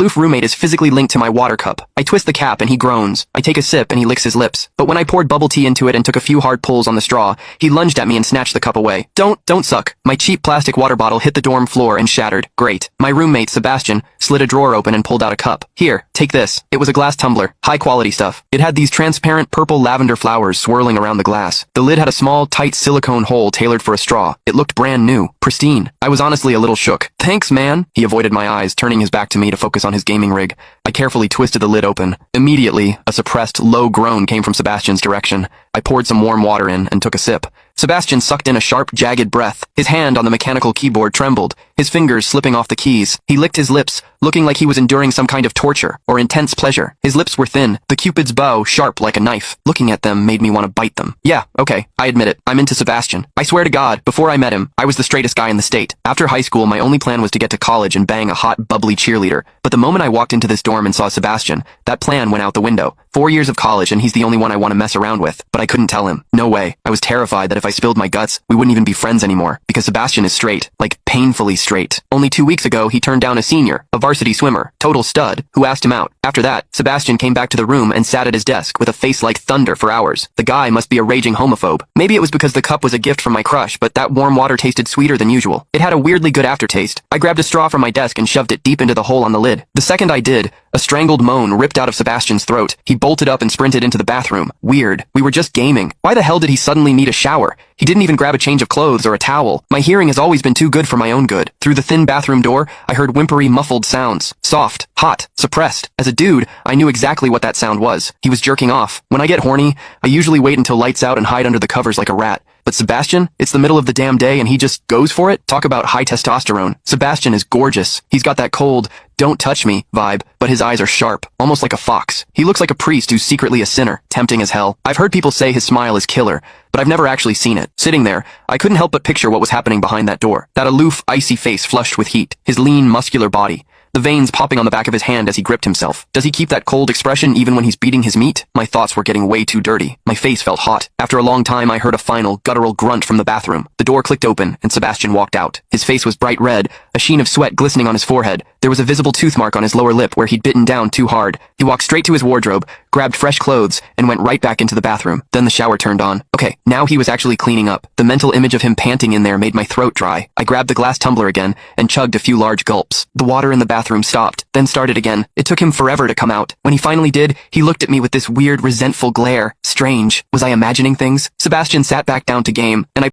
Aloof roommate is physically linked to my water cup. I twist the cap and he groans. I take a sip and he licks his lips. But when I poured bubble tea into it and took a few hard pulls on the straw, he lunged at me and snatched the cup away. Don't suck. My cheap plastic water bottle hit the dorm floor and shattered. Great. My roommate, Sebastian, slid a drawer open and pulled out a cup. Here, take this. It was a glass tumbler. High quality stuff. It had these transparent purple lavender flowers swirling around the glass. The lid had a small, tight silicone hole tailored for a straw. It looked brand new. Pristine. I was honestly a little shook. Thanks, man. He avoided my eyes, turning his back to me to focus on his gaming rig. I carefully twisted the lid open. Immediately, a suppressed, low groan came from Sebastian's direction. I poured some warm water in and took a sip. Sebastian sucked in a sharp, jagged breath. His hand on the mechanical keyboard trembled, his fingers slipping off the keys. He licked his lips, looking like he was enduring some kind of torture or intense pleasure. His lips were thin, the Cupid's bow sharp like a knife. Looking at them made me want to bite them. Yeah, okay, I admit it. I'm into Sebastian. I swear to God, before I met him, I was the straightest guy in the state. After high school, my only plan was to get to college and bang a hot, bubbly cheerleader. But the moment I walked into this dorm and saw Sebastian, that plan went out the window. 4 years of college and he's the only one I want to mess around with. But I couldn't tell him. No way. I was terrified that if I spilled my guts, we wouldn't even be friends anymore. Because Sebastian is straight. Like, painfully straight. Only 2 weeks ago, he turned down a senior, a varsity swimmer, total stud, who asked him out. After that, Sebastian came back to the room and sat at his desk with a face like thunder for hours. The guy must be a raging homophobe. Maybe it was because the cup was a gift from my crush, but that warm water tasted sweeter than usual. It had a weirdly good aftertaste. I grabbed a straw from my desk and shoved it deep into the hole on the lid. The second I did, a strangled moan ripped out of Sebastian's throat. He bolted up and sprinted into the bathroom. Weird. We were just gaming. Why the hell did he suddenly need a shower? He didn't even grab a change of clothes or a towel. My hearing has always been too good for my own good. Through the thin bathroom door, I heard whimpery, muffled sounds. Soft, hot, suppressed. As a dude, I knew exactly what that sound was. He was jerking off. When I get horny, I usually wait until lights out and hide under the covers like a rat. But Sebastian, it's the middle of the damn day and he just goes for it? Talk about high testosterone. Sebastian is gorgeous. He's got that cold, don't touch me vibe, but his eyes are sharp, almost like a fox. He looks like a priest who's secretly a sinner, tempting as hell. I've heard people say his smile is killer, but I've never actually seen it. Sitting there, I couldn't help but picture what was happening behind that door. That aloof, icy face flushed with heat, his lean, muscular body. The veins popping on the back of his hand as he gripped himself. Does he keep that cold expression even when he's beating his meat? My thoughts were getting way too dirty. My face felt hot. After a long time, I heard a final, guttural grunt from the bathroom. The door clicked open, and Sebastian walked out. His face was bright red, a sheen of sweat glistening on his forehead. There was a visible tooth mark on his lower lip where he'd bitten down too hard. He walked straight to his wardrobe, grabbed fresh clothes, and went right back into the bathroom. Then the shower turned on. Okay, now he was actually cleaning up. The mental image of him panting in there made my throat dry. I grabbed the glass tumbler again and chugged a few large gulps. The water in the bathroom stopped, then started again. It took him forever to come out. When he finally did, he looked at me with this weird, resentful glare. Strange. Was I imagining things? Sebastian sat back down to game, and I